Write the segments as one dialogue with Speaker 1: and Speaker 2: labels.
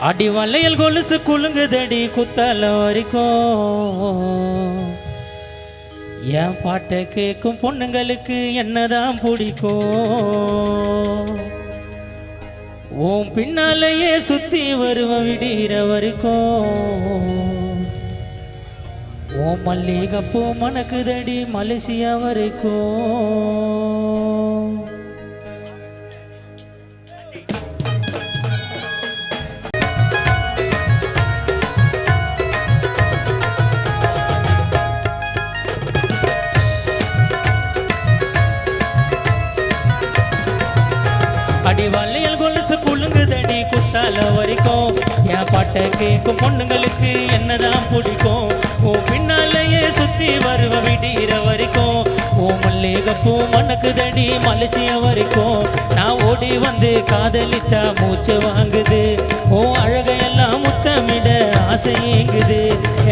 Speaker 1: அடி வளையல் கொலுசு குலுங்குதடி குத்தால வரைக்கும் என் பாட்டை கேட்கும் பொண்ணுங்களுக்கு என்னதான் பிடிக்கும் உன் பின்னாலேயே சுத்தி வருவ விடிகிற வரைக்கும் உன் மல்லிகைப்பூ மணக்குதடி மலேசியா வரைக்கும் அடி வளையல் கொலுசு குலுங்குதடி குத்தால வரைக்கும் என் பாட்டை கேட்கும் பொண்ணுங்களுக்கு என்னதான் பிடிக்கும் உன் பின்னாலேயே சுத்தி வருவ விடிகிற வரைக்கும் உன் மல்லிகைப்பூ மணக்குதடி மலேசியா வரைக்கும் நான் ஓடி வந்து காதலிச்சா மூச்சு வாங்குது உன் அழகையெல்லாம் முத்தமிட ஆசை ஏங்குது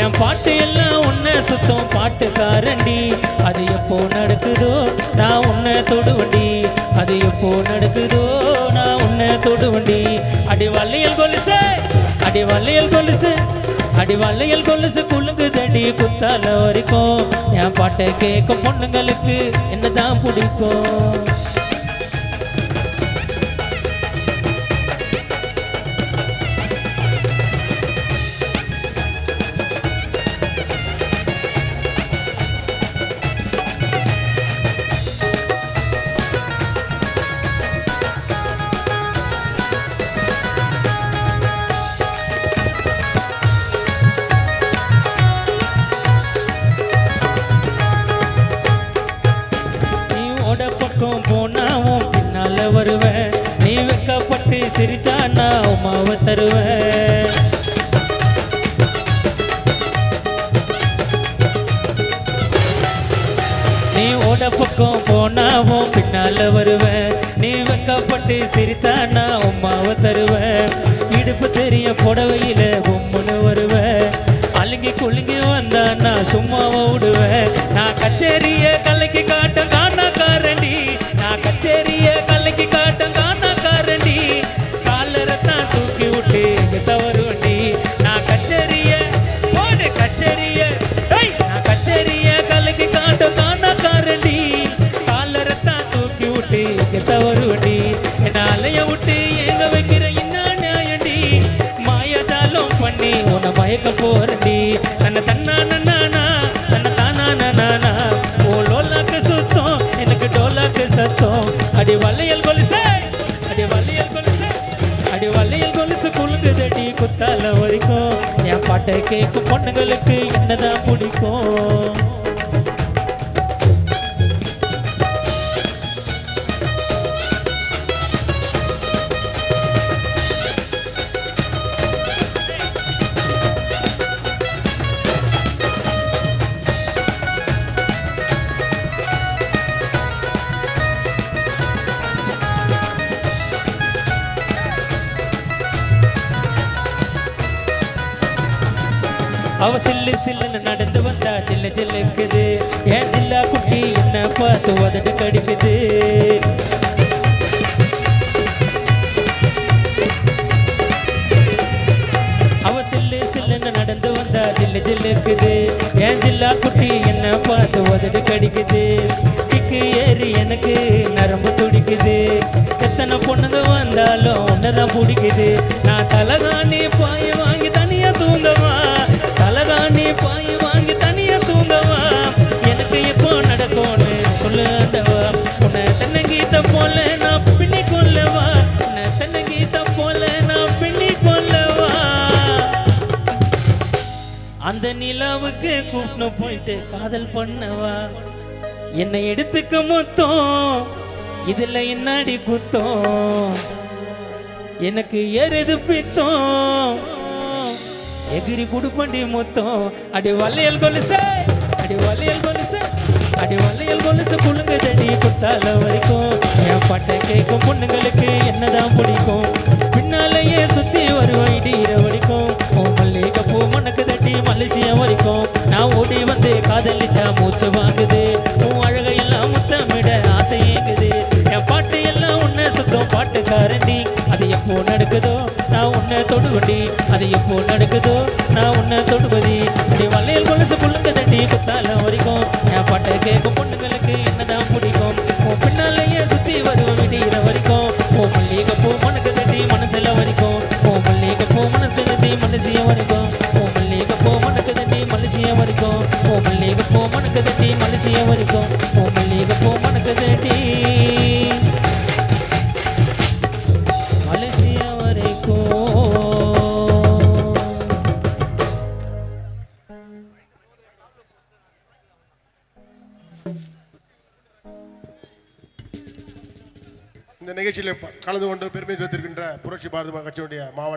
Speaker 1: என் பாட்டு எல்லாம் உன்னை சுத்தம் பாட்டுக்காரண்டி அது எப்போ நடக்குதோ நான் உன்னை தொடுவண்டி அது எப்போ நடக்குதோ நான் உன்னை தொடுவண்டி அடி வளையல் கொலுசு அடி வளையல் கொலுசு அடி வளையல் கொலுசு குலுங்குதடி குத்தால வரைக்கும் என் பாட்டை கேட்கும் பொண்ணுங்களுக்கு என்னதான் பிடிக்கும் போனாவும் பின்னால வருவேன் நீ வெக்கப்பட்டு சிரிச்சா நான் உமாவை தருவேன் நீ ஓட பக்கம் போனாவும் பின்னால வருவேன் நீ வெக்கப்பட்டு சிரிச்சா நான் உமாவை தருவேன் இடுப்பு தெரிய புடவையில பொம்முன்னு வருவேன் அழுங்கி குலுங்கி வந்தா நான் சும்மாவை விடுவேன் நான் கச்சேரிய கலைக்கு காட்ட காணாக்காரண்டி நான் கச்சேரிய கலைக்கு காட்ட காணாக்காரண்டி காலரத்தான் தூக்கி விட்டு தவறுவண்டி நான் கச்சேரிய போடு கச்சேரிய நான் கச்சேரிய கலைக்கு காட்ட காணாக்காரண்டி காலரத்தான் தூக்கி விட்டு தவறுவண்டி என்ன அலைய விட்டு ஏங்க வைக்கிற இன்னும் நியாயண்டி மாயஜாலம் பண்ணி உன்னை மயக்க போறண்டி தன்னை தன்னா நானா தன்னை தானா நானா ஓ லோலாக்கு சுத்தம் எனக்கு டோலாக்கு சத்தம் அடி வளையல் கொலுசு அடி வளையல் கொலுசு அடி வளையல் கொலுசு குலுங்குதடி குத்தால வரைக்கும் என் பாட்டை கேட்கும் பொண்ணுங்களுக்கு என்னதான் பிடிக்கும் அவ சில்லு சில்லுன்னு நடந்து வந்தா சில்ல சில்லுக்குது ஏன் சில்லா குட்டி என்ன பார்த்து உதடு கடிக்குது அவ சில்லு சில்லுன்னு நடந்து வந்தா சில்லு சில்லுக்குது ஏன் சில்லா குட்டி என்ன பார்த்து உதடு கடிக்குது கிக்கு ஏறி எனக்கு நரம்பு துடிக்குது எத்தனை பொண்ணுங்க வந்தாலும் ஒன்னதான் பிடிக்குது நான் தலகாணி பாய வாங்கி தனியா தூங்கவா தலகாணி பாய் வாங்கி தனியா தூங்கவா எனக்கு எப்போ நடக்கும்னு சொல்லு ஆண்டவா உன்னை தென்னங்கீத்த போல நான் பின்னி கொள்ளவா உன்னை தென்னங்கீத்த போல நான் பின்னி கொள்ளவா அந்த நிலாவுக்கு கூப்பிட்டு போயிட்டு காதல் பண்ணவா என்னை எடுத்துக்க மொத்தம் இதுல என்னடி குத்தம் எனக்கு ஏறது பித்தம் எகிரி குடுப்பண்டி மொத்தம் அடி வளையல் கொலுசு அடி வளையல் கொலுசு அடி வளையல் கொலுசு குலுங்குதடி குத்தால வரைக்கும் என் பாட்டை கேட்கும் பொண்ணுங்களுக்கு என்னதான் பிடிக்கும் பின்னாலேயே சுத்தி வருவேன் இடிகிற வரைக்கும் உன் மல்லிகைப்பூ மணக்குதடி மலேசியா வரைக்கும் நான் ஓடி வந்து காதலிச்சா மூச்சு வாங்குது உன் அழகையெல்லாம் முத்தமிட ஆசை ஏங்குது என் பாட்டு எல்லாம் உன்னை சுத்தம் பாட்டுக்காரண்டி அது எப்போ நடக்குதோ நான் உன்னை தொடுவடி அது எப்போ நடக்குதோ நான் உன்னை தொடுவதி அப்படி வளையல் கொலுசு புள்ளுங்க தட்டி குத்தாலம் வரைக்கும் என் பாட்டை கேட்கும் பொண்ணுங்களுக்கு என்னதான் பிடிக்கும் உன் பின்னாலேயே சுத்தி வருவோம் விடிகிற வரைக்கும் உன் மல்லிகை பூ மனக்கு தட்டி மனசுல வரைக்கும் உன் மல்லிகை பூ மனசு தட்டி மனசிய வரைக்கும் உன் மல்லிகை பூ மனக்கு தட்டி மனசிய வரைக்கும் உன் மல்லிகை பூ மனக்கு தட்டி மனசிய வரைக்கும் உன் மல்லிகை பூ மனக்கு தட்டி மனசிய வரைக்கும்.
Speaker 2: இந்த நிகழ்ச்சியில் கலந்து கொண்டு பெருமை சேர்த்திருக்கின்ற புரட்சி பாரத கட்சியுடைய மாவட்ட